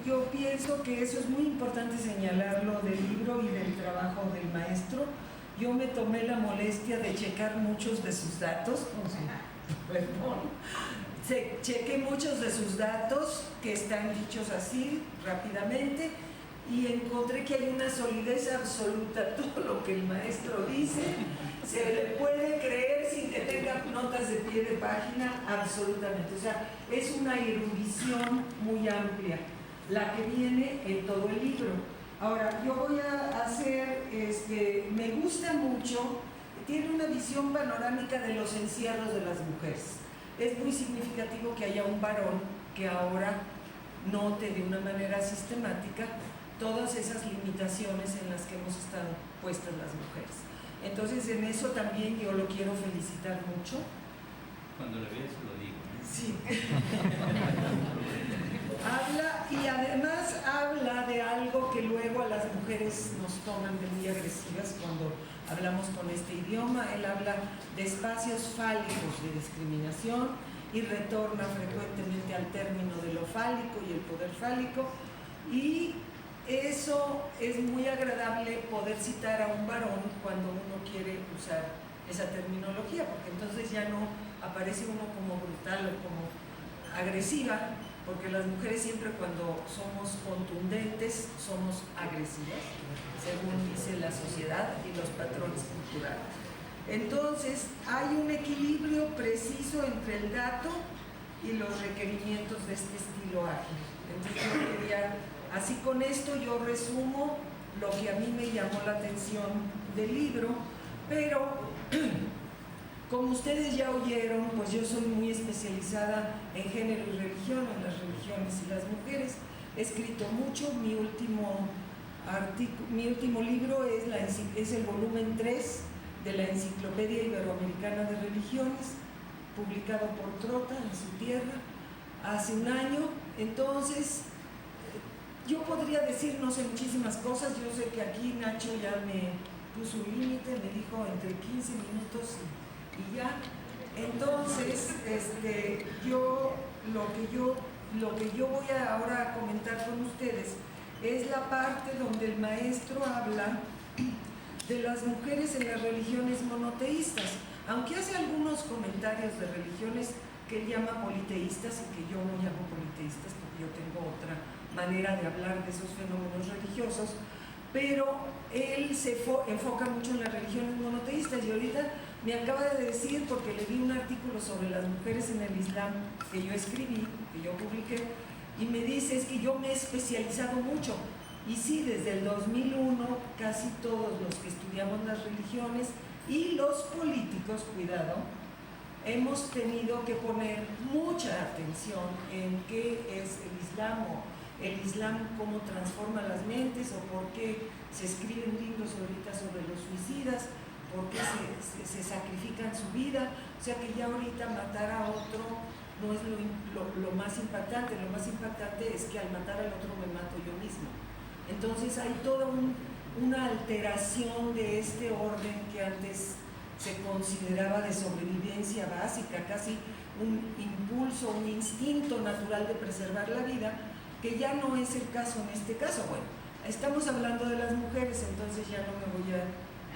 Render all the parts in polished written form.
yo pienso que eso es muy importante señalarlo del libro y del trabajo del maestro. Yo me tomé la molestia de checar muchos de sus datos, perdón, chequé muchos de sus datos que están dichos así rápidamente y encontré que hay una solidez absoluta. Todo lo que el maestro dice se le puede creer sin que tenga notas de pie de página, absolutamente. O sea, es una erudición muy amplia la que viene en todo el libro. Ahora, yo voy a hacer, me gusta mucho, tiene una visión panorámica de los encierros de las mujeres. Es muy significativo que haya un varón que ahora note de una manera sistemática todas esas limitaciones en las que hemos estado puestas las mujeres. Entonces, en eso también yo lo quiero felicitar mucho. Cuando le veas lo digo. Sí. Habla, y además habla de algo que luego a las mujeres nos toman de muy agresivas cuando hablamos con este idioma. Él habla de espacios fálicos de discriminación y retorna frecuentemente al término de lo fálico y el poder fálico, y eso es muy agradable poder citar a un varón cuando uno quiere usar esa terminología, porque entonces ya no aparece uno como brutal o como agresiva, porque las mujeres siempre cuando somos contundentes somos agresivas, según dice la sociedad y los patrones culturales. Entonces hay un equilibrio preciso entre el dato y los requerimientos de este estilo ágil. Entonces yo quería, así con esto yo resumo lo que a mí me llamó la atención del libro, pero como ustedes ya oyeron, pues yo soy muy especializada en género y religión, en las religiones y las mujeres. He escrito mucho, mi último libro es el volumen 3 de la Enciclopedia Iberoamericana de Religiones, publicado por Trota en su tierra hace un año. Entonces, yo podría decir, no sé, muchísimas cosas. Yo sé que aquí Nacho ya me puso un límite, me dijo entre 15 minutos y ya. Entonces, lo que yo voy ahora a comentar con ustedes es la parte donde el maestro habla de las mujeres en las religiones monoteístas, aunque hace algunos comentarios de religiones que él llama politeístas y que yo no llamo politeístas porque yo tengo otra manera de hablar de esos fenómenos religiosos, pero él se enfoca mucho en las religiones monoteístas. Y ahorita me acaba de decir, porque le di un artículo sobre las mujeres en el Islam que yo escribí, que yo publiqué, y me dice, es que yo me he especializado mucho. Y sí, desde el 2001 casi todos los que estudiamos las religiones y los políticos, cuidado, hemos tenido que poner mucha atención en qué es el Islam, o el Islam cómo transforma las mentes, o por qué se escriben libros ahorita sobre los suicidas, por qué se sacrifican su vida. O sea que ya ahorita matar a otro no es lo más impactante. Lo más impactante es que al matar al otro me mato yo mismo. Entonces hay toda una alteración de este orden que antes se consideraba de sobrevivencia básica, casi un impulso, un instinto natural de preservar la vida, que ya no es el caso en este caso. Bueno, estamos hablando de las mujeres, entonces ya no me voy a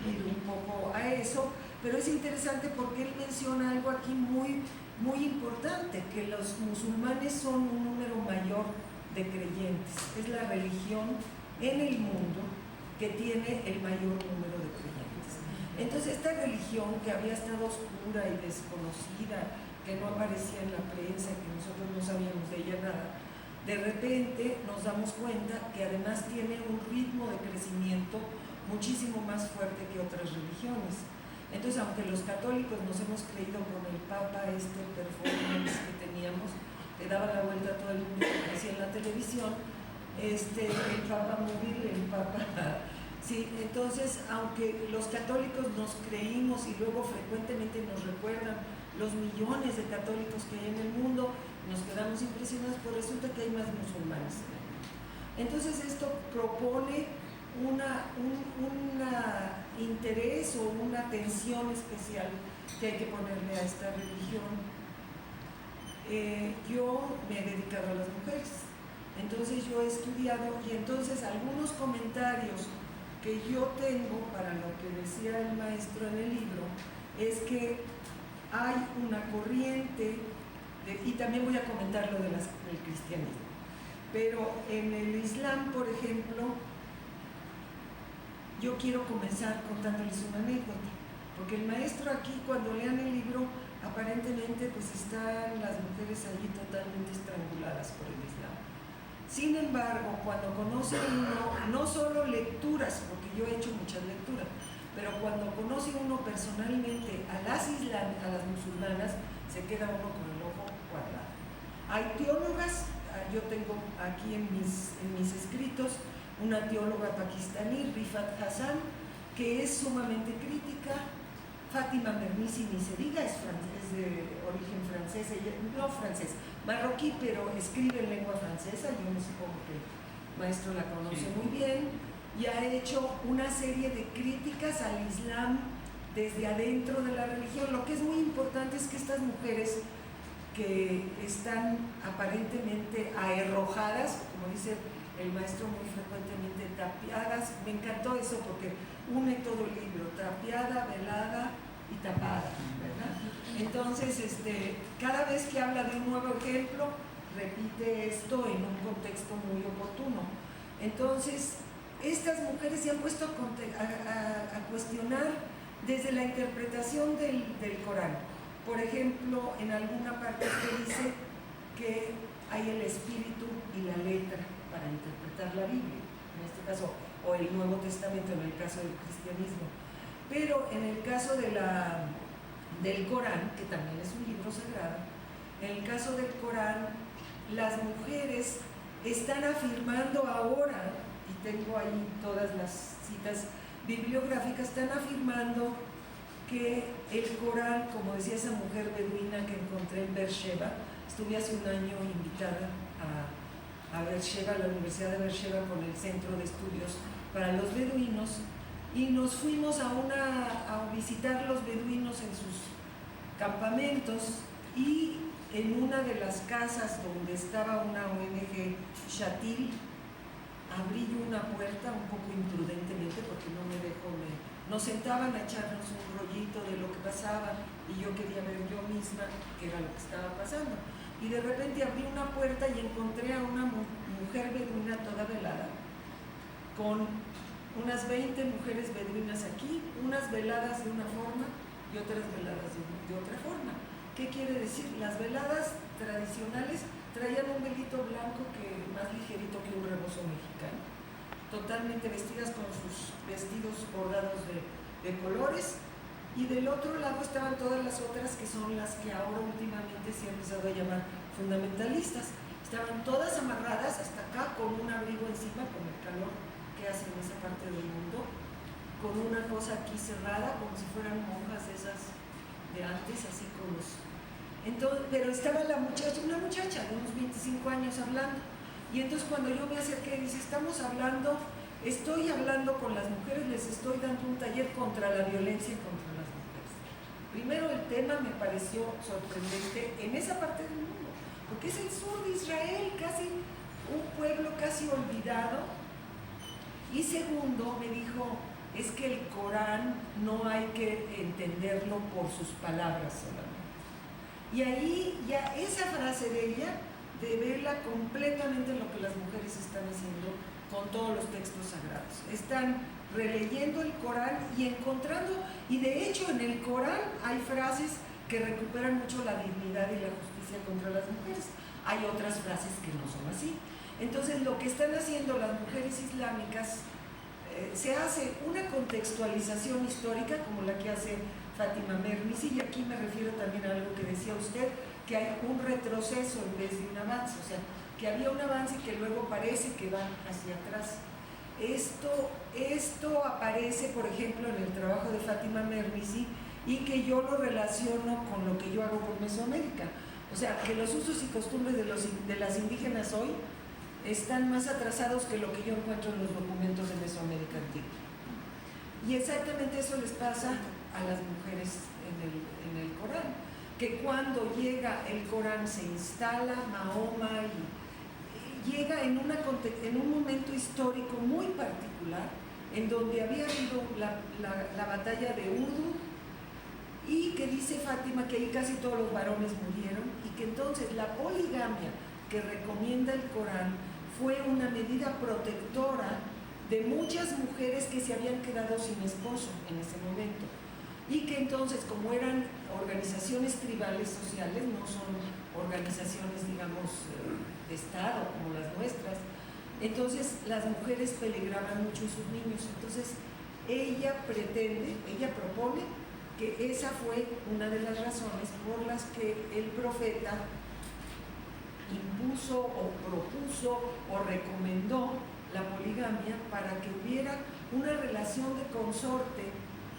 ir un poco a eso, pero es interesante porque él menciona algo aquí muy, muy importante, que los musulmanes son un número mayor de creyentes. Es la religión en el mundo que tiene el mayor número de creyentes. Entonces esta religión, que había estado oscura y desconocida, que no aparecía en la prensa, que nosotros no sabíamos de ella nada, de repente nos damos cuenta que además tiene un ritmo de crecimiento muchísimo más fuerte que otras religiones. Entonces, aunque los católicos nos hemos creído con el Papa performance que teníamos, que daba la vuelta a todo el mundo, que hacía en la televisión, el Papa móvil, el Papa... Sí, entonces, aunque los católicos nos creímos y luego frecuentemente nos recuerdan los millones de católicos que hay en el mundo, nos quedamos impresionados, pues resulta que hay más musulmanes en el mundo. Entonces esto propone un interés o una atención especial que hay que ponerle a esta religión. Yo me he dedicado a las mujeres, entonces yo he estudiado y entonces algunos comentarios que yo tengo para lo que decía el maestro en el libro es que hay una corriente, y también voy a comentar lo del cristianismo, pero en el Islam, por ejemplo, yo quiero comenzar contándoles una anécdota, porque el maestro aquí, cuando lean el libro, aparentemente pues están las mujeres allí totalmente estranguladas por el Islam. Sin embargo, cuando conoce uno, no solo lecturas, porque yo he hecho muchas lecturas, pero cuando conoce uno personalmente a las musulmanas, se queda uno con el ojo cuadrado. Hay teólogas, yo tengo aquí en mis escritos una teóloga pakistaní, Rifat Hassan, que es sumamente crítica. Fátima Mernissi, ni se diga, es de origen francés, no francés, marroquí, pero escribe en lengua francesa. Yo me supongo que el maestro la conoce muy bien, y ha hecho una serie de críticas al Islam desde adentro de la religión. Lo que es muy importante es que estas mujeres que están aparentemente aherrojadas, como dice el maestro muy frecuentemente, tapiadas, me encantó eso porque une todo el libro, tapiada, velada y tapada, ¿verdad? Entonces, cada vez que habla de un nuevo ejemplo, repite esto en un contexto muy oportuno. Entonces, estas mujeres se han puesto a cuestionar desde la interpretación del Corán. Por ejemplo, en alguna parte se dice que hay el espíritu y la letra para interpretar la Biblia, en este caso, o el Nuevo Testamento en el caso del cristianismo. Pero en el caso del Corán, que también es un libro sagrado, en el caso del Corán, las mujeres están afirmando ahora, y tengo ahí todas las citas bibliográficas, están afirmando que el Corán, como decía esa mujer beduina que encontré en Beersheba, estuve hace un año invitada a Beersheba, a la Universidad de Beersheba, con el Centro de Estudios para los Beduinos, y nos fuimos a visitar los beduinos en sus campamentos, y en una de las casas donde estaba una ONG Shatil, abrí una puerta un poco imprudentemente porque no me dejó, nos sentaban a echarnos un rollito de lo que pasaba y yo quería ver yo misma qué era lo que estaba pasando, y de repente abrí una puerta y encontré a una mujer beduina toda velada, con unas 20 mujeres beduinas aquí, unas veladas de una forma y otras veladas de otra forma. ¿Qué quiere decir? Las veladas tradicionales traían un velito blanco más ligerito que un rebozo mexicano, totalmente vestidas con sus vestidos bordados de colores, y del otro lado estaban todas las otras, que son las que ahora últimamente se han empezado a llamar fundamentalistas. Estaban todas amarradas hasta acá con un abrigo encima, con el calor que hace en esa parte del mundo, con una cosa aquí cerrada, como si fueran monjas esas de antes, así con los... Entonces, pero estaba una muchacha de unos 25 años hablando, y entonces cuando yo me acerqué, dice, estoy hablando con las mujeres, les estoy dando un taller contra la violencia contra las mujeres. Primero, el tema me pareció sorprendente en esa parte del mundo, porque es el sur de Israel, casi un pueblo casi olvidado. Y segundo, me dijo, es que el Corán no hay que entenderlo por sus palabras solamente. Y ahí ya esa frase de ella devela completamente lo que las mujeres están haciendo con todos los textos sagrados. Están releyendo el Corán y encontrando, y de hecho en el Corán hay frases que recuperan mucho la dignidad y la justicia contra las mujeres. Hay otras frases que no son así. Entonces lo que están haciendo las mujeres islámicas, se hace una contextualización histórica como la que hace Fátima Mernissi, y aquí me refiero también a algo que decía usted, que hay un retroceso en vez de un avance, o sea, que había un avance y que luego parece que va hacia atrás. Esto aparece, por ejemplo, en el trabajo de Fátima Mernissi, y que yo lo relaciono con lo que yo hago por Mesoamérica. O sea, que los usos y costumbres de las indígenas hoy están más atrasados que lo que yo encuentro en los documentos de Mesoamérica antigua. Y exactamente eso les pasa a las mujeres en el Corán, que cuando llega el Corán se instala Mahoma y llega en un momento histórico muy particular, en donde había habido la batalla de Uhud, y que dice Fátima que ahí casi todos los varones murieron, y que entonces la poligamia que recomienda el Corán fue una medida protectora de muchas mujeres que se habían quedado sin esposo en ese momento, y que entonces, como eran organizaciones tribales sociales, no son organizaciones, digamos, de Estado como las nuestras, entonces las mujeres peligraban mucho y sus niños. Entonces ella propone que esa fue una de las razones por las que el profeta impuso o propuso o recomendó la poligamia, para que hubiera una relación de consorte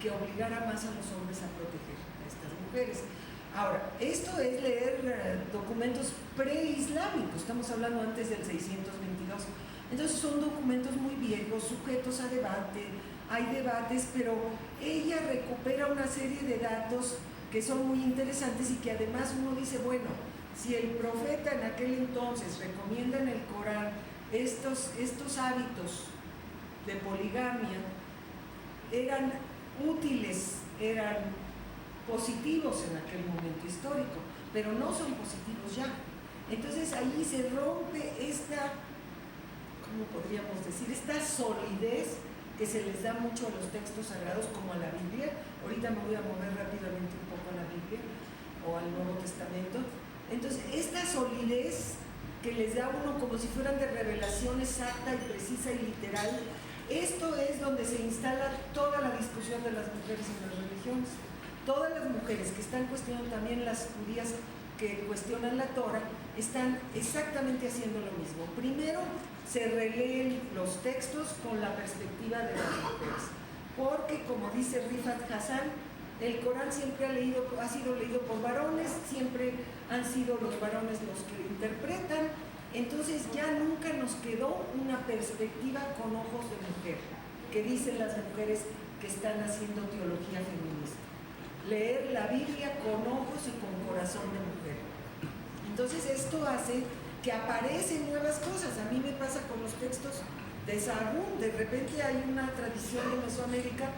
que obligara más a los hombres a proteger a estas mujeres. Ahora, esto es leer documentos preislámicos, estamos hablando antes del 622, entonces son documentos muy viejos, sujetos a debate, hay debates, pero ella recupera una serie de datos que son muy interesantes, y que además uno dice, bueno, si el profeta en aquel entonces recomienda en el Corán estos hábitos de poligamia, eran útiles, eran positivos en aquel momento histórico, pero no son positivos ya. Entonces ahí se rompe esta, ¿cómo podríamos decir?, esta solidez que se les da mucho a los textos sagrados, como a la Biblia. Ahorita me voy a mover rápidamente un poco a la Biblia o al Nuevo Testamento. Entonces, esta solidez que les da a uno como si fueran de revelación exacta y precisa y literal, esto es donde se instala toda la discusión de las mujeres en las religiones. Todas las mujeres que están cuestionando, también las judías que cuestionan la Torah, están exactamente haciendo lo mismo. Primero, se releen los textos con la perspectiva de las mujeres, porque, como dice Rifat Hassan, el Corán siempre ha sido leído por varones, siempre han sido los varones los que lo interpretan, entonces ya nunca nos quedó una perspectiva con ojos de mujer, que dicen las mujeres que están haciendo teología feminista. Leer la Biblia con ojos y con corazón de mujer. Entonces esto hace que aparecen nuevas cosas. A mí me pasa con los textos de Sahagún, de repente hay una tradición de Mesoamérica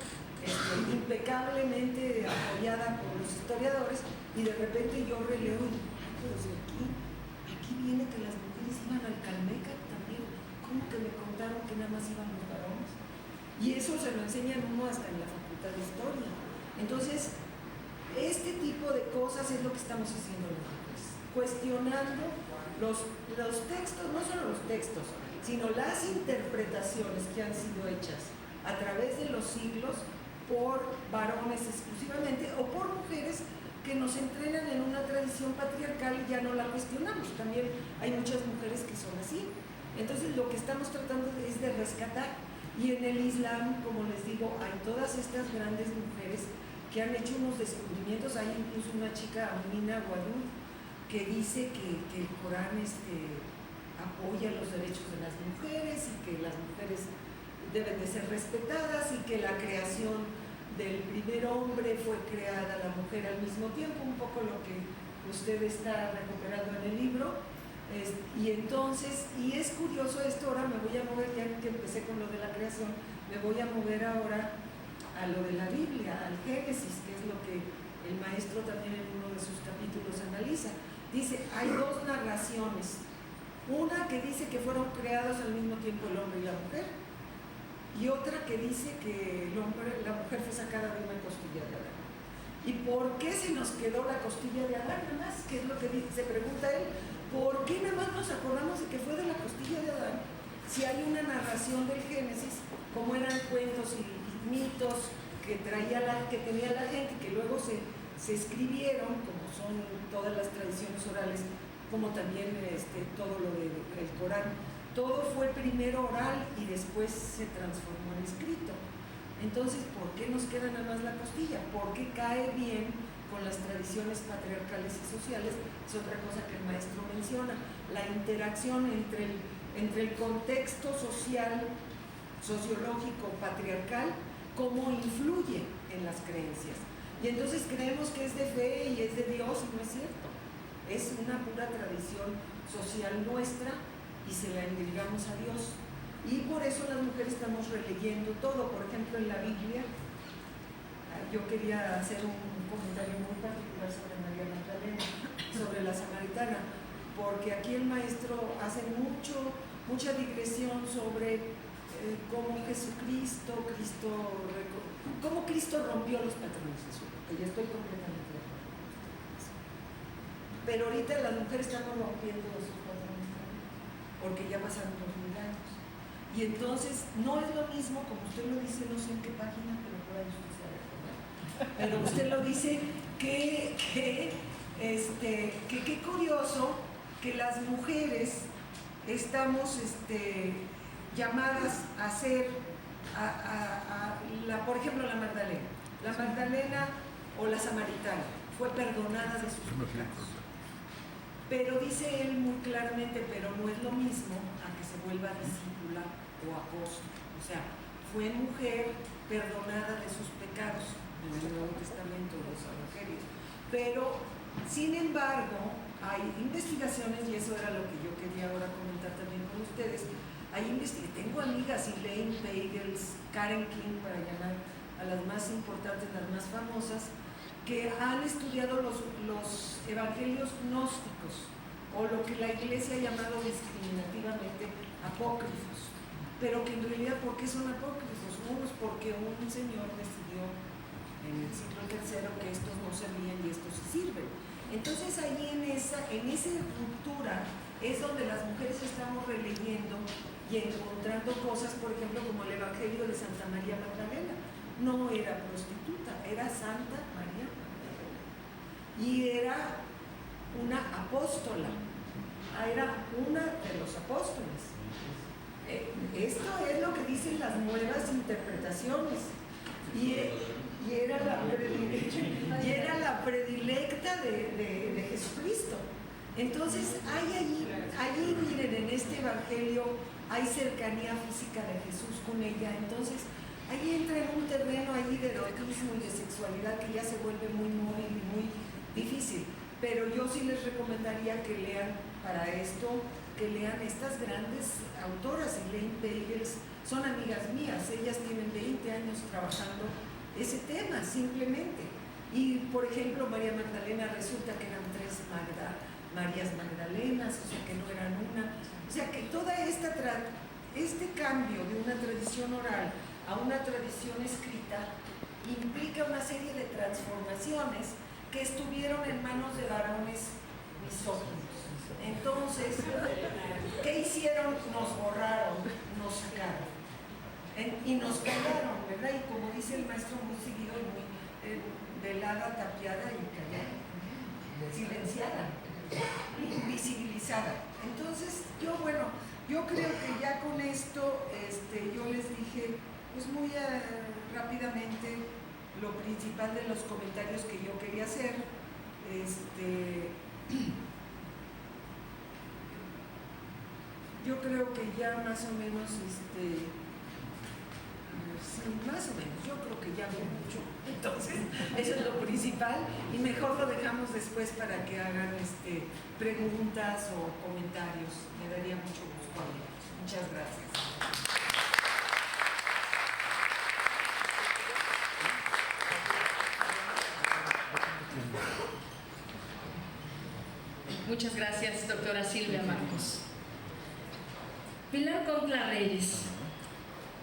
impecablemente apoyada por los historiadores, y de repente yo releo y digo, pues aquí viene que las mujeres iban al Calmeca también. ¿Cómo que me contaron que nada más iban los varones? Y eso se lo enseñan uno hasta en la facultad de historia. Entonces, este tipo de cosas es lo que estamos haciendo las mujeres, cuestionando los textos, no solo los textos, sino las interpretaciones que han sido hechas a través de los siglos por varones exclusivamente o por mujeres que nos entrenan en una tradición patriarcal y ya no la cuestionamos. También hay muchas mujeres que son así. Entonces lo que estamos tratando es de rescatar. Y en el Islam, como les digo, hay todas estas grandes mujeres que han hecho unos descubrimientos. Hay incluso una chica, Amina Wadud, que dice que el Corán apoya los derechos de las mujeres y que las mujeres deben de ser respetadas, y que la creación del primer hombre fue creada la mujer al mismo tiempo, un poco lo que usted está recuperando en el libro. Y entonces, y es curioso esto, ahora me voy a mover, ya que empecé con lo de la creación, me voy a mover ahora a lo de la Biblia, al Génesis, que es lo que el maestro también en uno de sus capítulos analiza. Dice, hay dos narraciones, una que dice que fueron creados al mismo tiempo el hombre y la mujer, y otra que dice que la mujer fue sacada de una costilla de Adán. ¿Y por qué se nos quedó la costilla de Adán nada más? ¿Qué es lo que se pregunta él? ¿Por qué nada más nos acordamos de que fue de la costilla de Adán? Si hay una narración del Génesis, como eran cuentos y mitos que tenía la gente, que luego se escribieron, como son todas las tradiciones orales, como también todo lo del Corán. Todo fue primero oral y después se transformó en escrito. Entonces, ¿por qué nos queda nada más la costilla? Porque cae bien con las tradiciones patriarcales y sociales. Es otra cosa que el maestro menciona, la interacción entre el contexto social, sociológico, patriarcal, cómo influye en las creencias. Y entonces creemos que es de fe y es de Dios, y no es cierto. Es una pura tradición social nuestra, y se la endilgamos a Dios. Y por eso las mujeres estamos releyendo todo. Por ejemplo, en la Biblia, yo quería hacer un comentario muy particular sobre María Magdalena, sobre la samaritana, porque aquí el maestro hace mucha digresión sobre cómo cómo Cristo rompió los patrones de su vida, que yo estoy completamente de acuerdo. Pero ahorita las mujeres estamos rompiendo esos patrones también, porque ya pasaron 2000 años. Y entonces no es lo mismo, como usted lo dice, no sé en qué página, pero por ahí usted se va a recordar. Pero usted lo dice que qué curioso que las mujeres estamos llamadas a ser, por ejemplo, la Magdalena. La Magdalena o la samaritana fue perdonada de sus pecados. Pero dice él muy claramente, pero no es lo mismo a que se vuelva discípula o apóstol. O sea, fue mujer perdonada de sus pecados en el Nuevo Testamento, los evangelios. Pero, sin embargo, hay investigaciones, y eso era lo que yo quería ahora comentar también con ustedes. Tengo amigas, Elaine Pagels, Karen King, para llamar a las más importantes, las más famosas, que han estudiado los evangelios gnósticos, o lo que la Iglesia ha llamado discriminativamente apócrifos, pero que en realidad, ¿por qué son apócrifos? Unos porque un señor decidió en el siglo III que estos no servían y estos sí sirven. Entonces ahí en esa ruptura es donde las mujeres estamos releyendo y encontrando cosas, por ejemplo, como el Evangelio de Santa María Magdalena. No era prostituta, era Santa María Magdalena. Y era una apóstola, era una de los apóstoles. Esto es lo que dicen las nuevas interpretaciones. Y era la predilecta de Jesucristo. Entonces allí miren, en este evangelio hay cercanía física de Jesús con ella. Entonces ahí entra en un terreno ahí de erotismo y de sexualidad que ya se vuelve muy móvil y muy difícil. Pero yo sí les recomendaría que lean para esto, que lean estas grandes autoras. Elaine Pagels son amigas mías, ellas tienen 20 años trabajando ese tema simplemente. Y por ejemplo, María Magdalena, resulta que eran 3 Marías Magdalenas, o sea que no eran una. O sea que toda este cambio de una tradición oral a una tradición escrita implica una serie de transformaciones que estuvieron en manos de varones misóginos. Entonces, ¿qué hicieron? Nos borraron, nos sacaron y nos callaron, ¿verdad? Y como dice el maestro muy seguido, muy velada, tapiada y callada, silenciada, invisibilizada. Entonces, yo creo que ya con esto yo les dije pues muy rápidamente lo principal de los comentarios que yo quería hacer. Yo creo que ya más o menos sí, más o menos, yo creo que ya hablé mucho. Entonces, eso es lo principal y mejor lo dejamos después para que hagan preguntas o comentarios. Me daría mucho gusto. Muchas gracias. Muchas gracias, doctora Silvia Marcos. Pilar Concla Reyes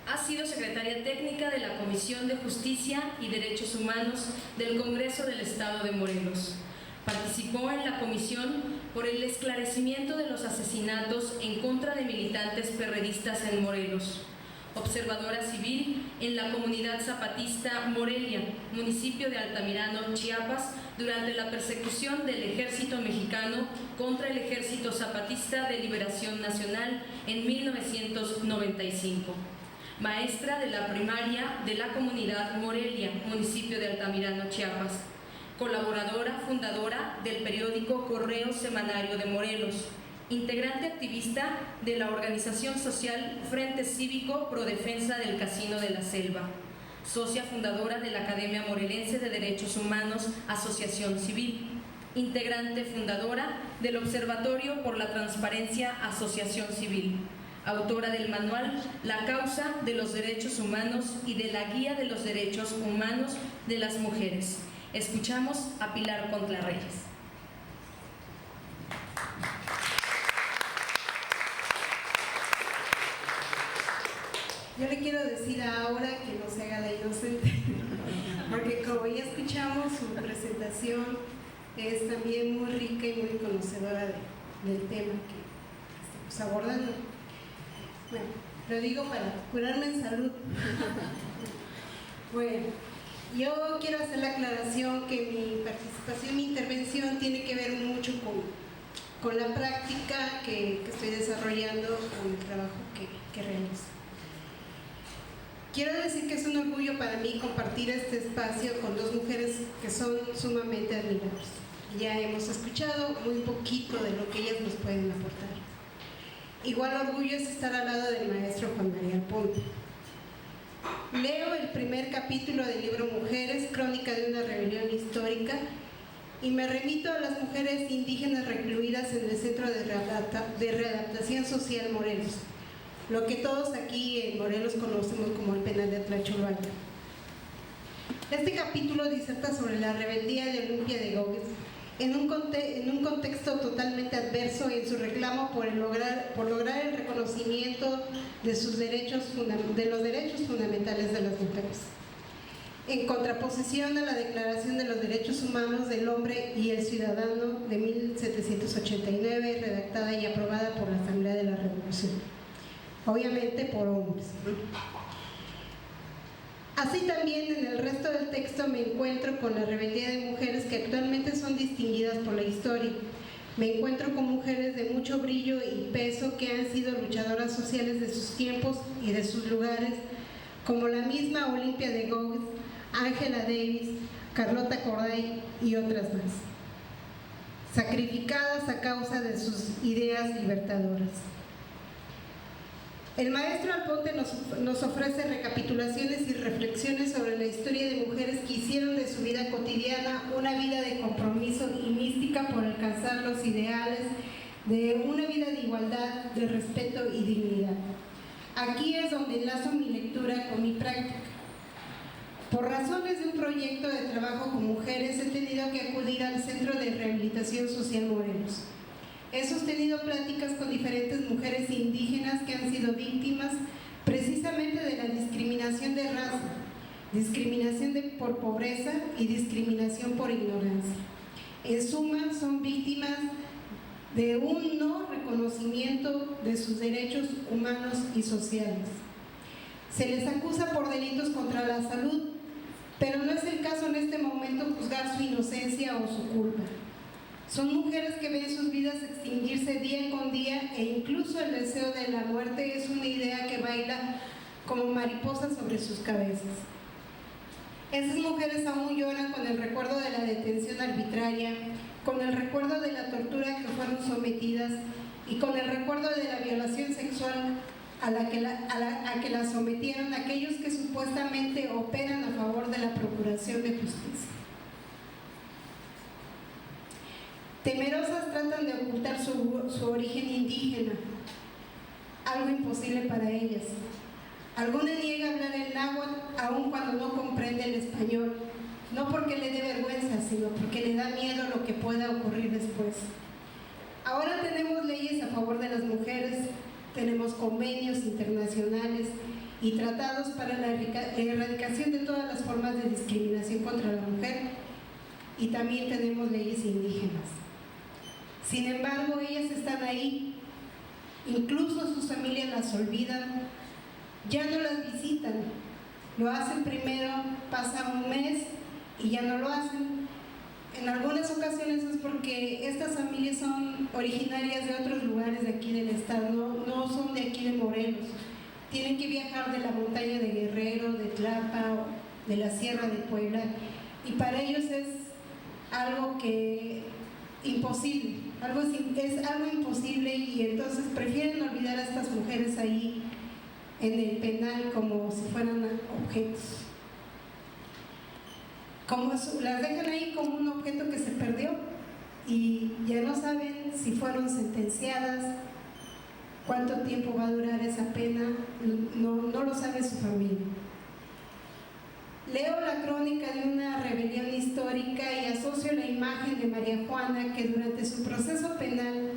ha sido secretaria técnica de la Comisión de Justicia y Derechos Humanos del Congreso del Estado de Morelos. Participó en la comisión por el esclarecimiento de los asesinatos en contra de militantes perredistas en Morelos. Observadora civil en la comunidad zapatista Morelia, municipio de Altamirano, Chiapas, durante la persecución del ejército mexicano contra el Ejército Zapatista de Liberación Nacional en 1995. Maestra de la primaria de la comunidad Morelia, municipio de Altamirano, Chiapas. Colaboradora fundadora del periódico Correo Semanario de Morelos. Integrante activista de la organización social Frente Cívico Pro Defensa del Casino de la Selva. Socia fundadora de la Academia Morelense de Derechos Humanos, Asociación Civil. Integrante fundadora del Observatorio por la Transparencia Asociación Civil, autora del manual La causa de los derechos humanos y de la guía de los derechos humanos de las mujeres. Escuchamos a Pilar Contla Reyes. Yo le quiero decir ahora que no se haga la inocente, porque como ya escuchamos, su presentación es también muy rica y muy conocedora del tema que estamos abordando. Bueno, lo digo para curarme en salud. Bueno, yo quiero hacer la aclaración que mi participación, mi intervención tiene que ver mucho con la práctica que estoy desarrollando con el trabajo que realizo. Quiero decir que es un orgullo para mí compartir este espacio con dos mujeres que son sumamente admirables. Ya hemos escuchado muy poquito de lo que ellas nos pueden aportar. Igual orgullo es estar al lado del maestro Juan María Aponte. Leo el primer capítulo del libro Mujeres, crónica de una rebelión histórica, y me remito a las mujeres indígenas recluidas en el Centro de Readaptación Social Morelos, lo que todos aquí en Morelos conocemos como el penal de Tlacholoapan. Este capítulo diserta sobre la rebeldía de Olimpia de Gogos en un contexto totalmente adverso en su reclamo por lograr el reconocimiento de los derechos fundamentales de las mujeres, en contraposición a la Declaración de los Derechos Humanos del Hombre y el Ciudadano de 1789, redactada y aprobada por la Asamblea de la Revolución, obviamente por hombres. Así también en el resto del texto me encuentro con la rebeldía de mujeres que actualmente son distinguidas por la historia. Me encuentro con mujeres de mucho brillo y peso que han sido luchadoras sociales de sus tiempos y de sus lugares, como la misma Olimpia de Gogos, Angela Davis, Carlota Corday y otras más, sacrificadas a causa de sus ideas libertadoras. El maestro Aponte nos ofrece recapitulaciones y reflexiones sobre la historia de mujeres que hicieron de su vida cotidiana una vida de compromiso y mística por alcanzar los ideales de una vida de igualdad, de respeto y dignidad. Aquí es donde enlazo mi lectura con mi práctica. Por razones de un proyecto de trabajo con mujeres he tenido que acudir al Centro de Rehabilitación Social Morelos. He sostenido pláticas con diferentes mujeres indígenas que han sido víctimas precisamente de la discriminación de raza, discriminación por pobreza y discriminación por ignorancia. En suma, son víctimas de un no reconocimiento de sus derechos humanos y sociales. Se les acusa por delitos contra la salud, pero no es el caso en este momento juzgar su inocencia o su culpa. Son mujeres que ven sus vidas extinguirse día con día e incluso el deseo de la muerte es una idea que baila como mariposa sobre sus cabezas. Esas mujeres aún lloran con el recuerdo de la detención arbitraria, con el recuerdo de la tortura que fueron sometidas y con el recuerdo de la violación sexual a que la sometieron aquellos que supuestamente operan a favor de la procuración de justicia. Temerosas tratan de ocultar su origen indígena, algo imposible para ellas. Alguna niega hablar el náhuatl aun cuando no comprende el español, no porque le dé vergüenza, sino porque le da miedo lo que pueda ocurrir después. Ahora tenemos leyes a favor de las mujeres, tenemos convenios internacionales y tratados para la erradicación de todas las formas de discriminación contra la mujer, y también tenemos leyes indígenas. Sin embargo, ellas están ahí, incluso sus familias las olvidan, ya no las visitan, lo hacen primero, pasa un mes y ya no lo hacen. En algunas ocasiones es porque estas familias son originarias de otros lugares de aquí del estado, no son de aquí de Morelos. Tienen que viajar de la montaña de Guerrero, de Tlapa, o de la Sierra de Puebla, y para ellos es algo que imposible, es algo imposible, y entonces prefieren olvidar a estas mujeres ahí en el penal como si fueran objetos. Las dejan ahí como un objeto que se perdió y ya no saben si fueron sentenciadas, cuánto tiempo va a durar esa pena, no lo sabe su familia. Leo la crónica de una rebelión histórica y asocio la imagen de María Juana, que durante su proceso penal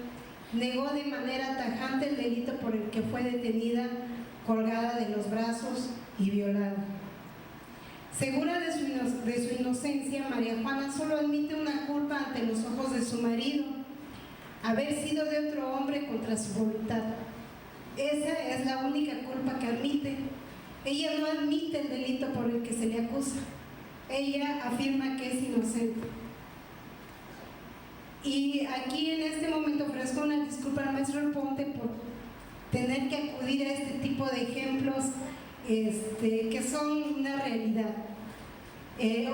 negó de manera tajante el delito por el que fue detenida, colgada de los brazos y violada. Segura de su inocencia, María Juana solo admite una culpa ante los ojos de su marido: haber sido de otro hombre contra su voluntad. Esa es la única culpa que admite. Ella no admite el delito por el que se le acusa. Ella afirma que es inocente. Y aquí en este momento ofrezco una disculpa al maestro Ponte por tener que acudir a este tipo de ejemplos que son una realidad.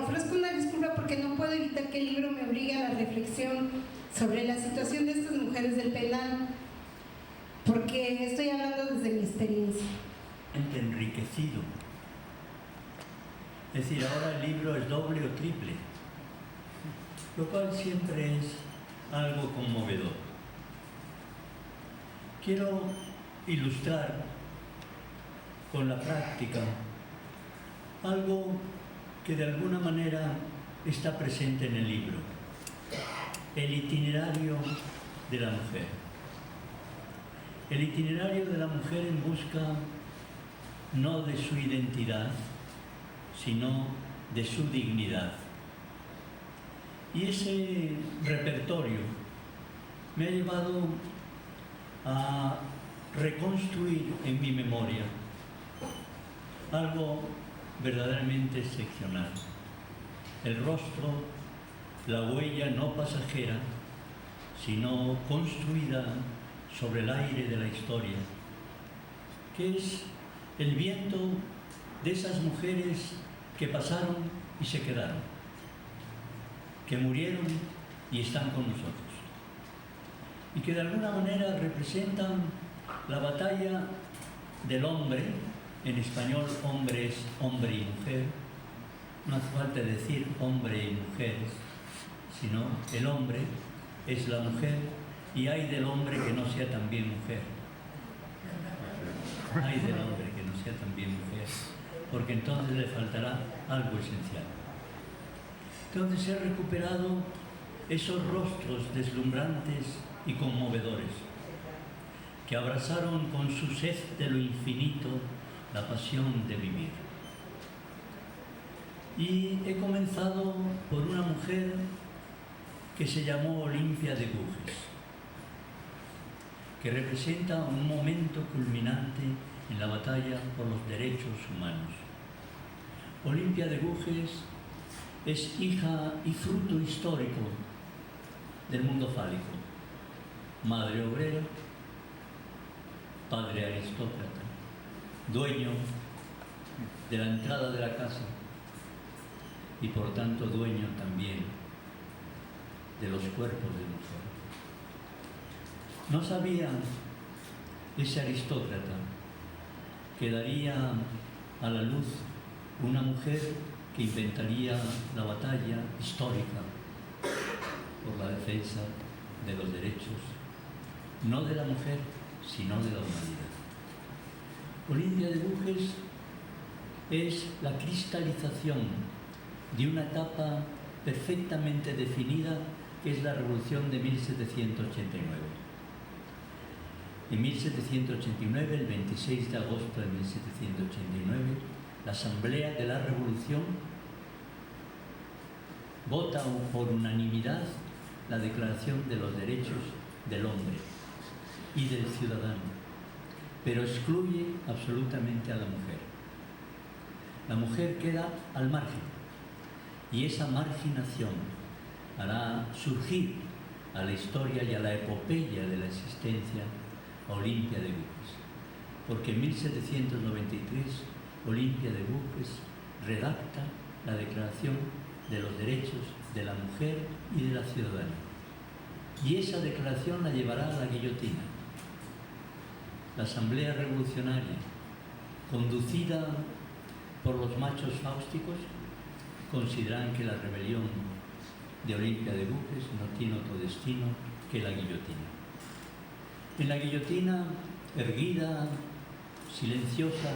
Ofrezco una disculpa porque no puedo evitar que el libro me obligue a la reflexión sobre la situación de estas mujeres del penal, porque estoy hablando desde mi experiencia. Enriquecido. Es decir, ahora el libro es doble o triple, lo cual siempre es algo conmovedor. Quiero ilustrar con la práctica algo que de alguna manera está presente en el libro: el itinerario de la mujer. El itinerario de la mujer en busca no de su identidad, sino de su dignidad. Y ese repertorio me ha llevado a reconstruir en mi memoria algo verdaderamente excepcional: el rostro, la huella no pasajera, sino construida sobre el aire de la historia, que es el viento de esas mujeres que pasaron y se quedaron, que murieron y están con nosotros, y que de alguna manera representan la batalla del hombre. En español hombre es hombre y mujer, no hace falta decir hombre y mujeres, sino el hombre es la mujer, y hay del hombre que no sea también mujer. Hay del hombre que no sea también mujer, porque entonces le faltará algo esencial. Entonces he recuperado esos rostros deslumbrantes y conmovedores que abrazaron con su sed de lo infinito la pasión de vivir. Y he comenzado por una mujer que se llamó Olimpia de Gouges, que representa un momento culminante en la batalla por los derechos humanos. Olimpia de Gouges es hija y fruto histórico del mundo fálico: madre obrera, padre aristócrata, dueño de la entrada de la casa y por tanto dueño también de los cuerpos de mujer. No sabía ese aristócrata que daría a la luz una mujer que inventaría la batalla histórica por la defensa de los derechos, no de la mujer, sino de la humanidad. Olimpia de Gouges es la cristalización de una etapa perfectamente definida, que es la Revolución de 1789. En 1789, el 26 de agosto de 1789, la Asamblea de la Revolución vota por unanimidad la Declaración de los Derechos del Hombre y del Ciudadano, pero excluye absolutamente a la mujer. La mujer queda al margen, y esa marginación hará surgir a la historia y a la epopeya de la existencia a Olimpia de Gouges, porque en 1793 Olimpia de Gouges redacta la Declaración de los Derechos de la Mujer y de la Ciudadana, y esa declaración la llevará a la guillotina. La Asamblea Revolucionaria, conducida por los machos fáusticos, consideran que la rebelión de Olimpia de Buques no tiene otro destino que la guillotina. En la guillotina, erguida, silenciosa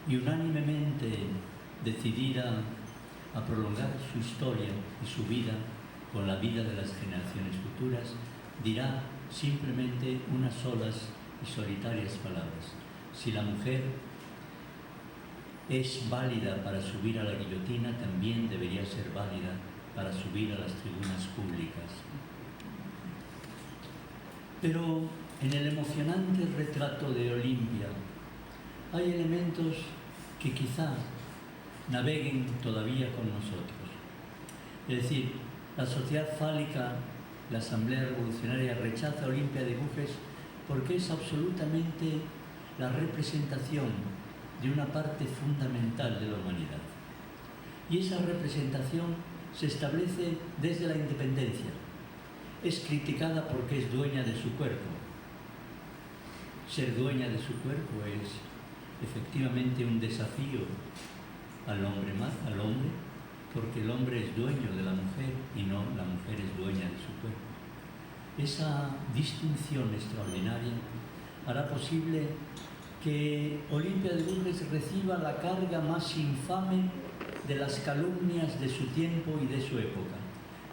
y unánimemente decidida a prolongar su historia y su vida con la vida de las generaciones futuras, dirá simplemente unas solas y solitarias palabras: si la mujer es válida para subir a la guillotina, también debería ser válida para subir a las tribunas públicas. Pero en el emocionante retrato de Olimpia hay elementos que quizá naveguen todavía con nosotros. Es decir, la sociedad fálica, la Asamblea Revolucionaria, rechaza a Olimpia de Buques porque es absolutamente la representación de una parte fundamental de la humanidad. Y esa representación se establece desde la independencia. Es criticada porque es dueña de su cuerpo. Ser dueña de su cuerpo es efectivamente un desafío al hombre, porque el hombre es dueño de la mujer y no la mujer es dueña de su cuerpo. Esa distinción extraordinaria hará posible que Olimpia de Buques reciba la carga más infame de las calumnias de su tiempo y de su época.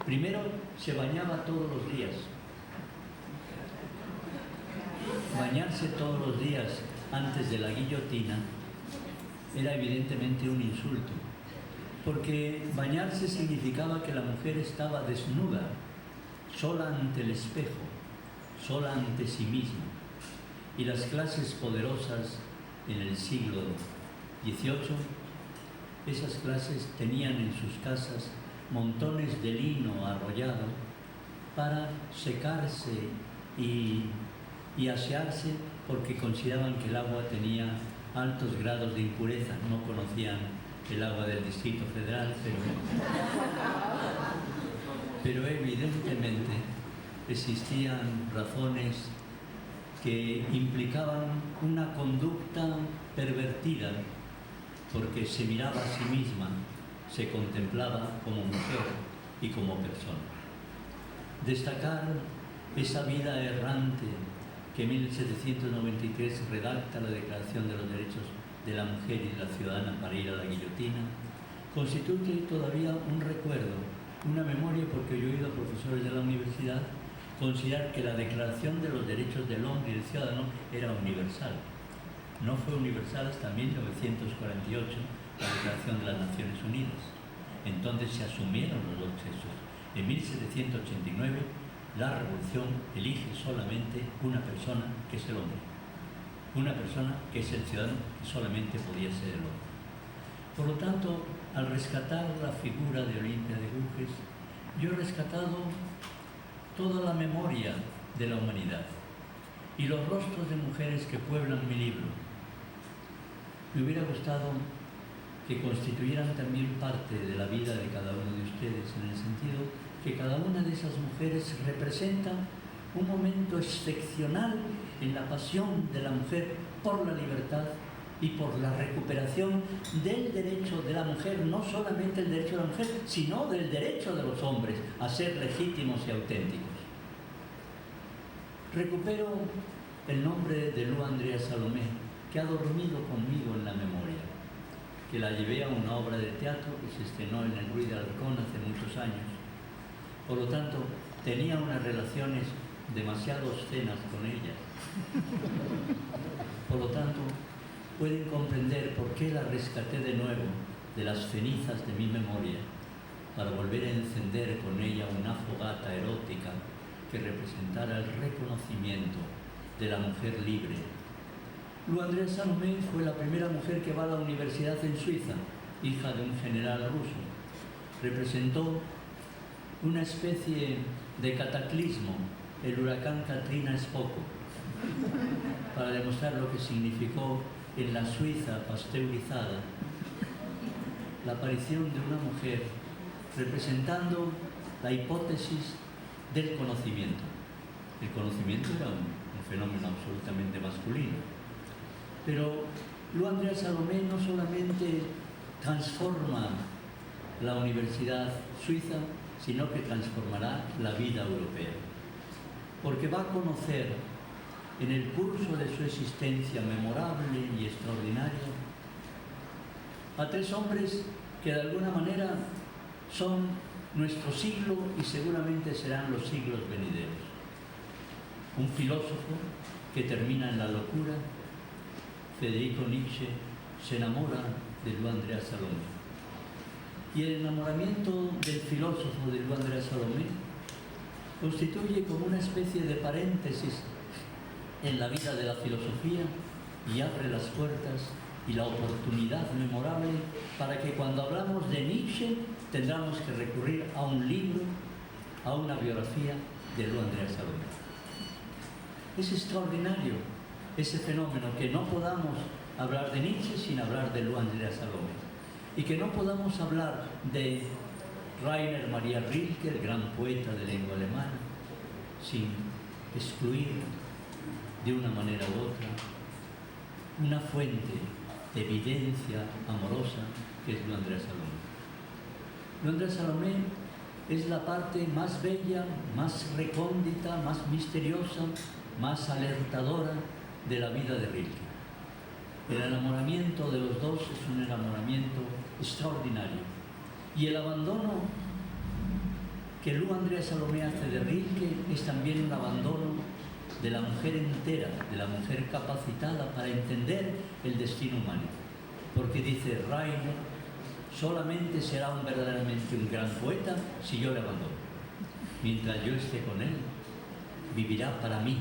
Primero, se bañaba todos los días. Bañarse todos los días antes de la guillotina era evidentemente un insulto, porque bañarse significaba que la mujer estaba desnuda, sola ante el espejo, sola ante sí misma. Y las clases poderosas en el siglo XVIII, esas clases tenían en sus casas montones de lino arrollado para secarse y asearse, porque consideraban que el agua tenía altos grados de impureza. No conocían el agua del Distrito Federal, pero evidentemente existían razones que implicaban una conducta pervertida, porque se miraba a sí misma, se contemplaba como mujer y como persona. Destacar esa vida errante que en 1793 redacta la Declaración de los Derechos de la Mujer y de la Ciudadana para ir a la guillotina, constituye todavía un recuerdo, una memoria, porque yo he oído a profesores de la universidad considerar que la Declaración de los Derechos del Hombre y del Ciudadano era universal. No fue universal hasta 1948, la Declaración de las Naciones Unidas. Entonces se asumieron los dos sexos. En 1789, la Revolución elige solamente una persona, que es el hombre. Una persona que es el ciudadano, que solamente podía ser el hombre. Por lo tanto, al rescatar la figura de Olimpia de Buques, yo he rescatado toda la memoria de la humanidad y los rostros de mujeres que pueblan mi libro. Me hubiera gustado que constituyeran también parte de la vida de cada uno de ustedes, en el sentido que cada una de esas mujeres representa un momento excepcional en la pasión de la mujer por la libertad y por la recuperación del derecho de la mujer, no solamente el derecho de la mujer, sino del derecho de los hombres a ser legítimos y auténticos. Recupero el nombre de Lu Andrea Salomé, que ha dormido conmigo en la memoria, que la llevé a una obra de teatro que se estrenó en el Ruiz de Alarcón hace muchos años. Por lo tanto, tenía unas relaciones demasiado obscenas con ella. Por lo tanto, pueden comprender por qué la rescaté de nuevo de las cenizas de mi memoria, para volver a encender con ella una fogata erótica que representara el reconocimiento de la mujer libre. Lu Andrea Salomé fue la primera mujer que va a la universidad en Suiza, hija de un general ruso. Representó una especie de cataclismo. El huracán Katrina es poco, para demostrar lo que significó en la Suiza pasteurizada la aparición de una mujer representando la hipótesis del conocimiento. El conocimiento era un fenómeno absolutamente masculino. Pero Lu Andrea Salomé no solamente transforma la Universidad Suiza, sino que transformará la vida europea. Porque va a conocer en el curso de su existencia memorable y extraordinaria a tres hombres que de alguna manera son nuestro siglo y seguramente serán los siglos venideros. Un filósofo que termina en la locura, Federico Nietzsche, se enamora de Lu Andrea Salomé. Y el enamoramiento del filósofo de Lu Andrea Salomé constituye como una especie de paréntesis en la vida de la filosofía y abre las puertas y la oportunidad memorable para que cuando hablamos de Nietzsche tendremos que recurrir a un libro, a una biografía de Lu Andrea Salomé. Es extraordinario ese fenómeno, que no podamos hablar de Nietzsche sin hablar de Lu Andrea Salomé, y que no podamos hablar de Rainer Maria Rilke, el gran poeta de lengua alemana, sin excluir de una manera u otra una fuente de evidencia amorosa que es Lu Andrea Salomé. Lu Andrea Salomé es la parte más bella, más recóndita, más misteriosa, más alertadora de la vida de Rilke. El enamoramiento de los dos es un enamoramiento extraordinario. Y el abandono que Lu Andrea Salomé hace de Rilke es también un abandono de la mujer entera, de la mujer capacitada para entender el destino humano. Porque dice Rainer, solamente será verdaderamente un gran poeta si yo le abandono. Mientras yo esté con él, vivirá para mí.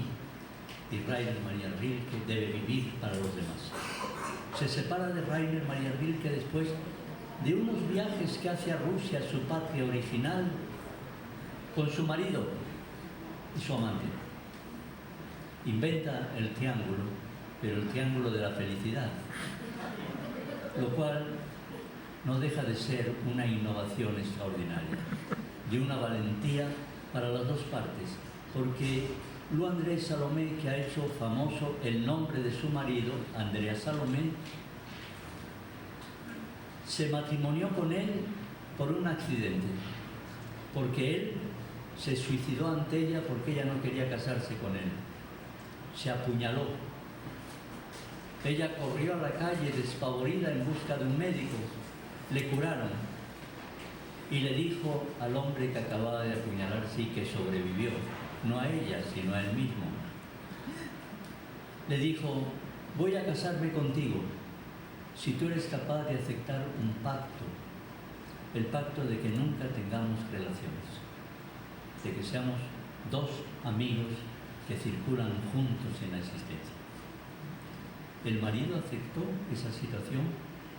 Y Rainer Maria Rilke debe vivir para los demás. Se separa de Rainer Maria Rilke después de unos viajes que hace a Rusia, su patria original, con su marido y su amante. Inventa el triángulo, pero el triángulo de la felicidad, lo cual no deja de ser una innovación extraordinaria, de una valentía para las dos partes, porque Lu Andrea Salomé, que ha hecho famoso el nombre de su marido, Andrea Salomé, se matrimonió con él por un accidente, porque él se suicidó ante ella porque ella no quería casarse con él. Se apuñaló. Ella corrió a la calle despavorida en busca de un médico. Le curaron y le dijo al hombre que acababa de apuñalarse y que sobrevivió, no a ella, sino a él mismo. Le dijo, voy a casarme contigo si tú eres capaz de aceptar un pacto, el pacto de que nunca tengamos relaciones, de que seamos dos amigos que circulan juntos en la existencia. El marido aceptó esa situación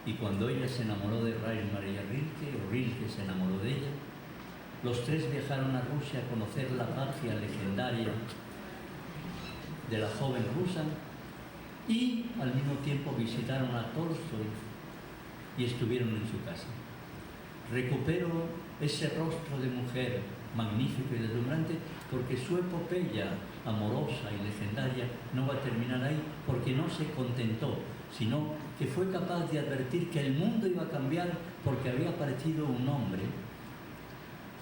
y cuando ella se enamoró de Rainer Maria Rilke, o Rilke se enamoró de ella, los tres viajaron a Rusia a conocer la patria legendaria de la joven rusa y al mismo tiempo visitaron a Tolstoy y estuvieron en su casa. Recuperó ese rostro de mujer magnífico y deslumbrante porque su epopeya amorosa y legendaria no va a terminar ahí, porque no se contentó, sino que fue capaz de advertir que el mundo iba a cambiar porque había aparecido un hombre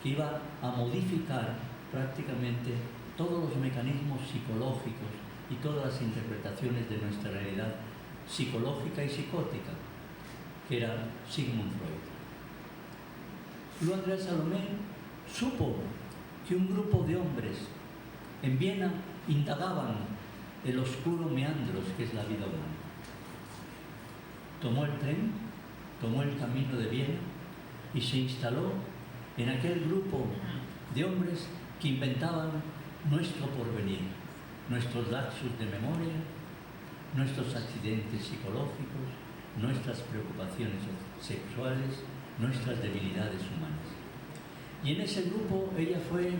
que iba a modificar prácticamente todos los mecanismos psicológicos y todas las interpretaciones de nuestra realidad psicológica y psicótica, que era Sigmund Freud. Lu Andrea Salomé supo que un grupo de hombres en Viena indagaban el oscuro meandros que es la vida humana. Tomó el tren, tomó el camino de Viena y se instaló en aquel grupo de hombres que inventaban nuestro porvenir, nuestros lapsus de memoria, nuestros accidentes psicológicos, nuestras preocupaciones sexuales, nuestras debilidades humanas. Y en ese grupo ella fue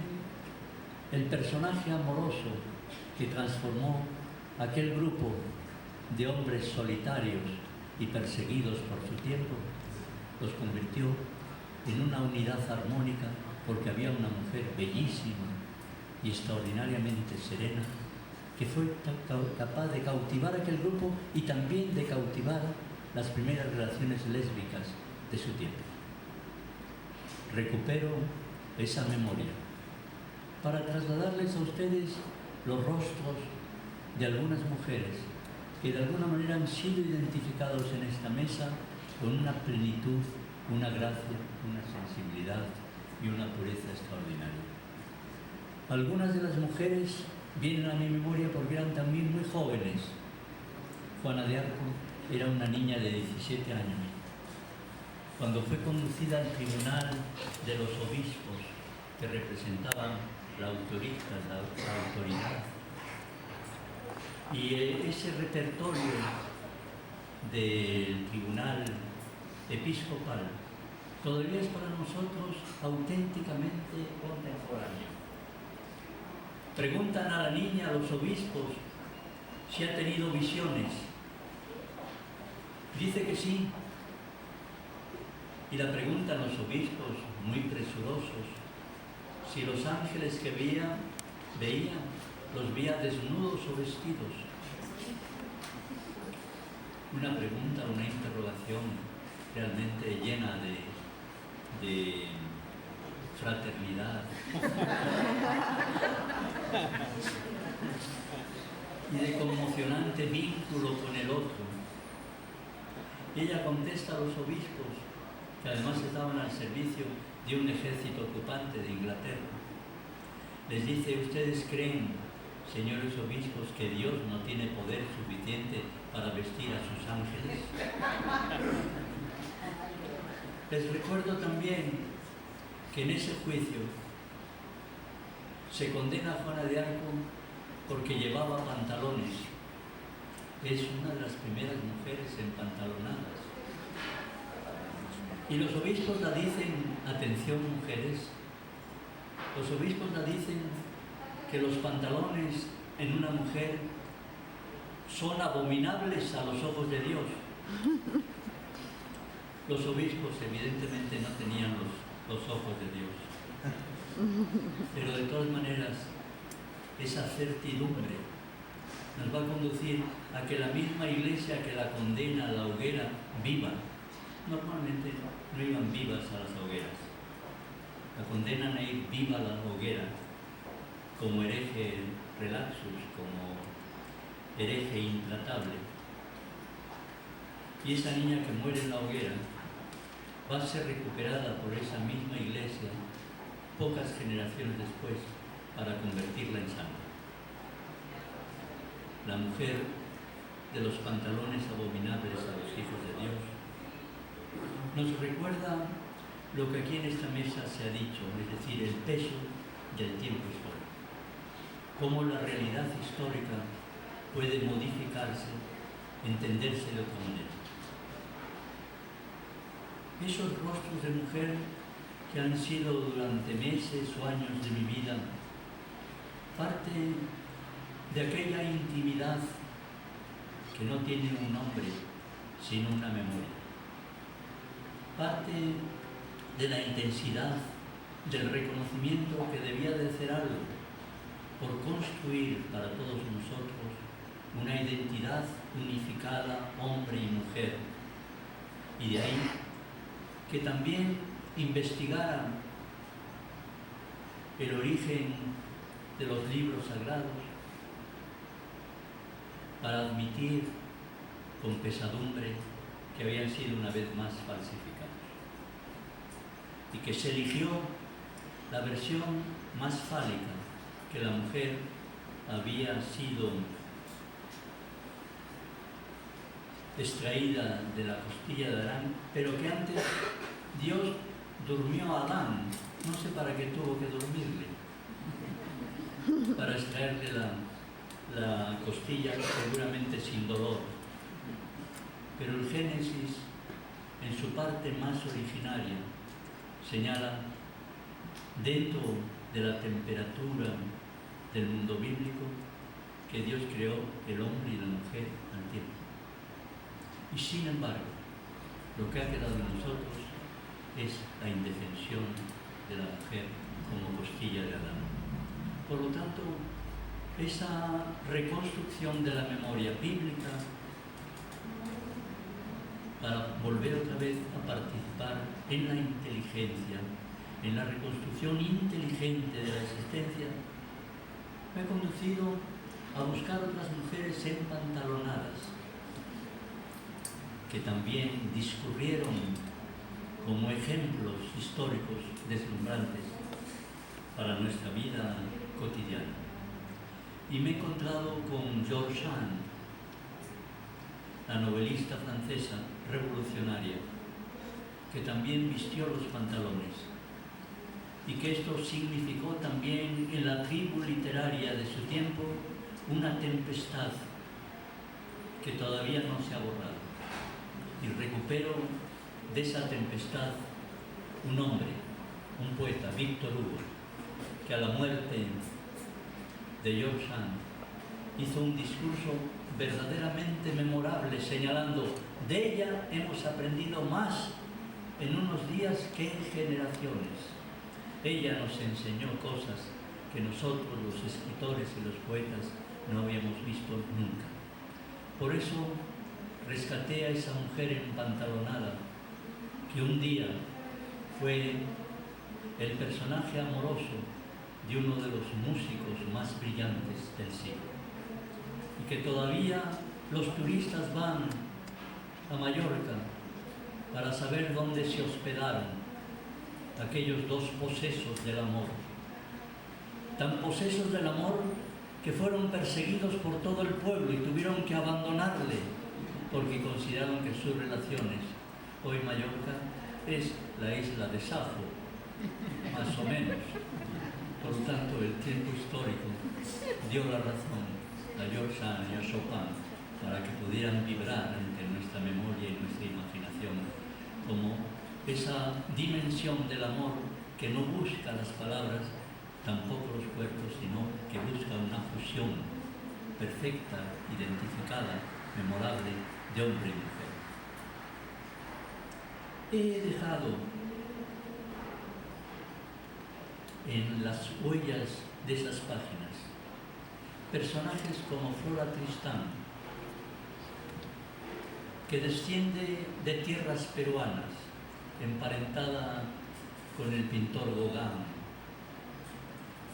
el personaje amoroso que transformó aquel grupo de hombres solitarios y perseguidos por su tiempo, los convirtió en una unidad armónica porque había una mujer bellísima y extraordinariamente serena que fue capaz de cautivar aquel grupo y también de cautivar las primeras relaciones lésbicas de su tiempo. recupero esa memoria para trasladarles a ustedes los rostros de algunas mujeres que de alguna manera han sido identificados en esta mesa con una plenitud, una gracia, una sensibilidad y una pureza extraordinaria. Algunas de las mujeres vienen a mi memoria porque eran también muy jóvenes. Juana de Arco era una niña de 17 años. Cuando fue conducida al tribunal de los obispos que representaban la autoridad, y ese repertorio del tribunal episcopal todavía es para nosotros auténticamente contemporáneo. Preguntan a la niña, a los obispos, si ha tenido visiones. Dice que sí. Y la preguntan los obispos, muy presurosos, si los ángeles que veían, los veía desnudos o vestidos. Una pregunta, una interrogación realmente llena de fraternidad y de conmocionante vínculo con el otro. Ella contesta a los obispos, que además estaban al servicio de un ejército ocupante de Inglaterra. Les dice: ¿ustedes creen, señores obispos, que Dios no tiene poder suficiente para vestir a sus ángeles? Les recuerdo también que en ese juicio se condena a Juana de Arco porque llevaba pantalones. Es una de las primeras mujeres empantalonadas. Y los obispos la dicen, atención mujeres, los obispos la dicen que los pantalones en una mujer son abominables a los ojos de Dios. Los obispos evidentemente no tenían los ojos de Dios, pero de todas maneras esa certidumbre nos va a conducir a que la misma Iglesia que la condena a la hoguera viva, normalmente no iban vivas a las hogueras, la condenan a ir viva a la hoguera como hereje relaxus, como hereje intratable. Y esa niña que muere en la hoguera va a ser recuperada por esa misma Iglesia pocas generaciones después para convertirla en santa. La mujer de los pantalones abominables a los hijos de Dios nos recuerda lo que aquí en esta mesa se ha dicho, es decir, el peso del tiempo histórico. Cómo la realidad histórica puede modificarse, entenderse de otra manera. Esos rostros de mujer que han sido durante meses o años de mi vida parte de aquella intimidad que no tiene un nombre, sino una memoria. Parte de la intensidad del reconocimiento que debía de hacer algo por construir para todos nosotros una identidad unificada, hombre y mujer. Y de ahí que también investigaran el origen de los libros sagrados para admitir con pesadumbre que habían sido una vez más falsificados. Y que se eligió la versión más fálica, que la mujer había sido extraída de la costilla de Adán, pero que antes Dios durmió a Adán, no sé para qué tuvo que dormirle, para extraerle la costilla, seguramente sin dolor. Pero el Génesis, en su parte más originaria, señala, dentro de la temperatura del mundo bíblico, que Dios creó el hombre y la mujer al tiempo. Y sin embargo, lo que ha quedado en nosotros es la indefensión de la mujer como costilla de Adán. Por lo tanto, esa reconstrucción de la memoria bíblica para volver otra vez a participar en la inteligencia, en la reconstrucción inteligente de la existencia, me ha conducido a buscar otras mujeres empantalonadas, que también discurrieron como ejemplos históricos deslumbrantes para nuestra vida cotidiana. Y me he encontrado con George Sand, la novelista francesa revolucionaria, que también vistió los pantalones, y que esto significó también en la tribu literaria de su tiempo una tempestad que todavía no se ha borrado. Y recupero de esa tempestad un hombre, un poeta, Victor Hugo, que a la muerte de George Sand hizo un discurso verdaderamente memorable, señalando: de ella hemos aprendido más en unos días que en generaciones. Ella nos enseñó cosas que nosotros, los escritores y los poetas, no habíamos visto nunca. Por eso rescaté a esa mujer empantalonada, que un día fue el personaje amoroso de uno de los músicos más brillantes del siglo, y que todavía los turistas van a Mallorca para saber dónde se hospedaron aquellos dos posesos del amor, tan posesos del amor que fueron perseguidos por todo el pueblo y tuvieron que abandonarle porque consideraron que sus relaciones, hoy Mallorca es la isla de Safo, más o menos. Por lo tanto, el tiempo histórico dio la razón a George Sand y a Chopin para que pudieran vibrar entre nuestra memoria y nuestra imaginación como esa dimensión del amor que no busca las palabras, tampoco los cuerpos, sino que busca una fusión perfecta, identificada, memorable de hombre y mujer. He dejado en las huellas de esas páginas personajes como Flora Tristán, que desciende de tierras peruanas, emparentada con el pintor Gauguin,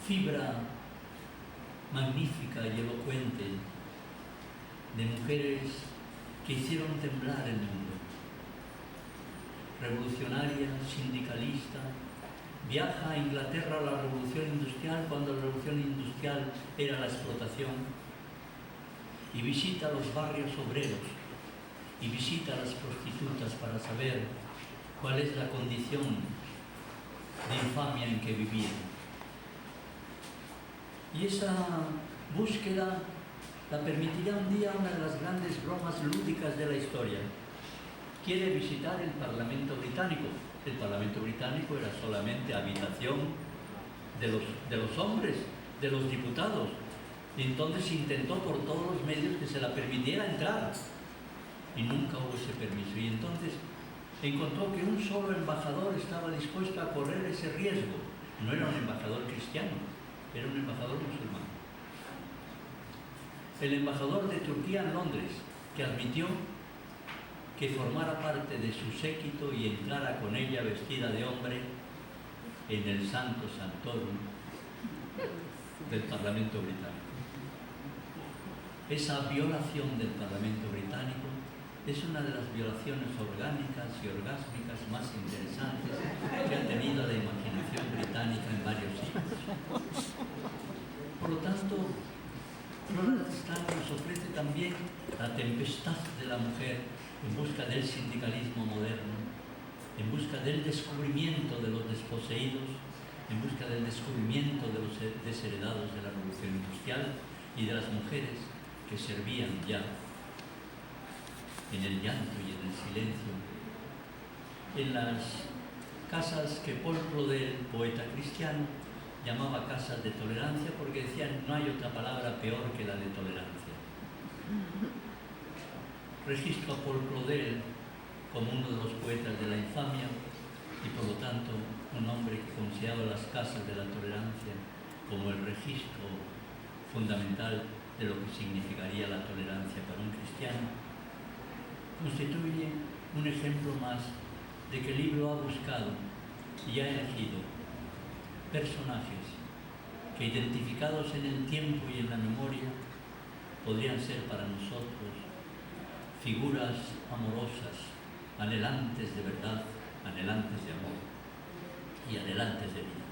fibra magnífica y elocuente de mujeres que hicieron temblar el mundo. Revolucionaria, sindicalista, viaja a Inglaterra a la Revolución Industrial, cuando la Revolución Industrial era la explotación, y visita los barrios obreros, y visita a las prostitutas para saber cuál es la condición de infamia en que vivían. Y esa búsqueda la permitirá un día una de las grandes bromas lúdicas de la historia. Quiere visitar el Parlamento Británico. El Parlamento Británico era solamente habitación de los hombres, de los diputados. Y entonces intentó por todos los medios que se la permitiera entrar. Y nunca hubo ese permiso. Y entonces encontró que un solo embajador estaba dispuesto a correr ese riesgo. No era un embajador cristiano, era un embajador musulmán. El embajador de Turquía en Londres, que admitió que formara parte de su séquito y entrara con ella vestida de hombre en el Santo Sanctorum del Parlamento Británico. Esa violación del Parlamento Británico es una de las violaciones orgánicas y orgásmicas más interesantes que ha tenido la imaginación británica en varios siglos. Por lo tanto, Flora Tristán nos ofrece también la tempestad de la mujer en busca del sindicalismo moderno, en busca del descubrimiento de los desposeídos, en busca del descubrimiento de los desheredados de la Revolución Industrial y de las mujeres que servían ya en el llanto y en el silencio, en las casas que Paul Claudel, poeta cristiano, llamaba casas de tolerancia, porque decían no hay otra palabra peor que la de tolerancia. Registro a Paul Claudel como uno de los poetas de la infamia y por lo tanto un hombre que consideraba las casas de la tolerancia como el registro fundamental de lo que significaría la tolerancia para un cristiano. Constituye un ejemplo más de que el libro ha buscado y ha elegido personajes que, identificados en el tiempo y en la memoria, podrían ser para nosotros figuras amorosas, anhelantes de verdad, anhelantes de amor y anhelantes de vida.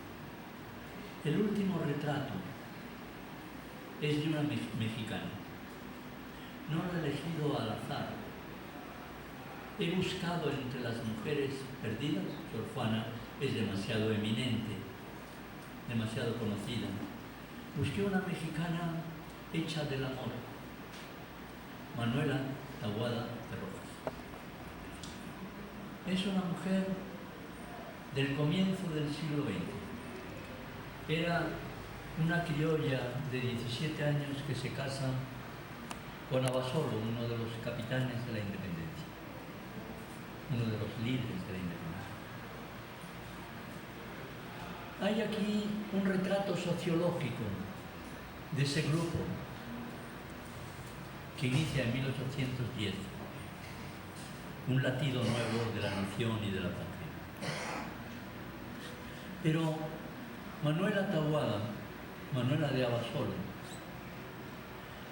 El último retrato es de una mexicana. No lo he elegido al azar. He buscado entre las mujeres perdidas, Sor Juana es demasiado eminente, demasiado conocida. Busqué una mexicana hecha del amor, Manuela Taboada de Rojas. Es una mujer del comienzo del siglo XX. Era una criolla de 17 años que se casa con Abasolo, uno de los capitanes de la independencia, uno de los líderes de la independencia. Hay aquí un retrato sociológico de ese grupo que inicia en 1810, un latido nuevo de la nación y de la patria. Pero Manuela Taboada, Manuela de Abasolo,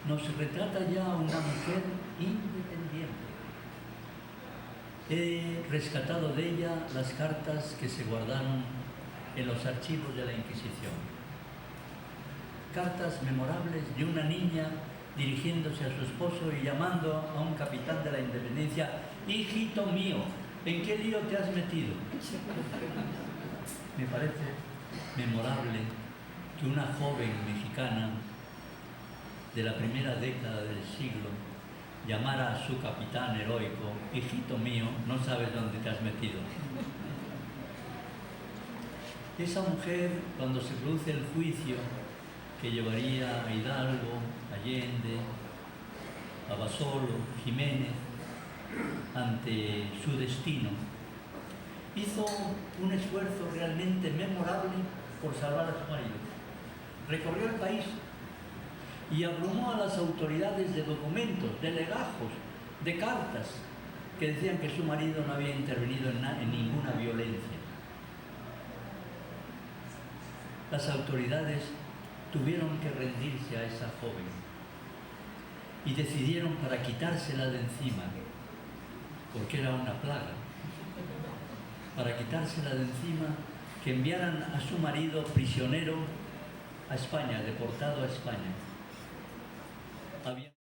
nos retrata ya una mujer independiente. He rescatado de ella las cartas que se guardaron en los archivos de la Inquisición. Cartas memorables de una niña dirigiéndose a su esposo y llamando a un capitán de la independencia: hijito mío, ¿en qué lío te has metido? Me parece memorable que una joven mexicana de la primera década del siglo llamara a su capitán heroico: hijito mío, no sabes dónde te has metido. Esa mujer, cuando se produce el juicio que llevaría a Hidalgo, Allende, Abasolo, Jiménez ante su destino, hizo un esfuerzo realmente memorable por salvar a su marido. Recorrió el país y abrumó a las autoridades de documentos, de legajos, de cartas que decían que su marido no había intervenido en ninguna violencia. Las autoridades tuvieron que rendirse a esa joven y decidieron, para quitársela de encima, porque era una plaga, para quitársela de encima, que enviaran a su marido prisionero a España, deportado a España. Había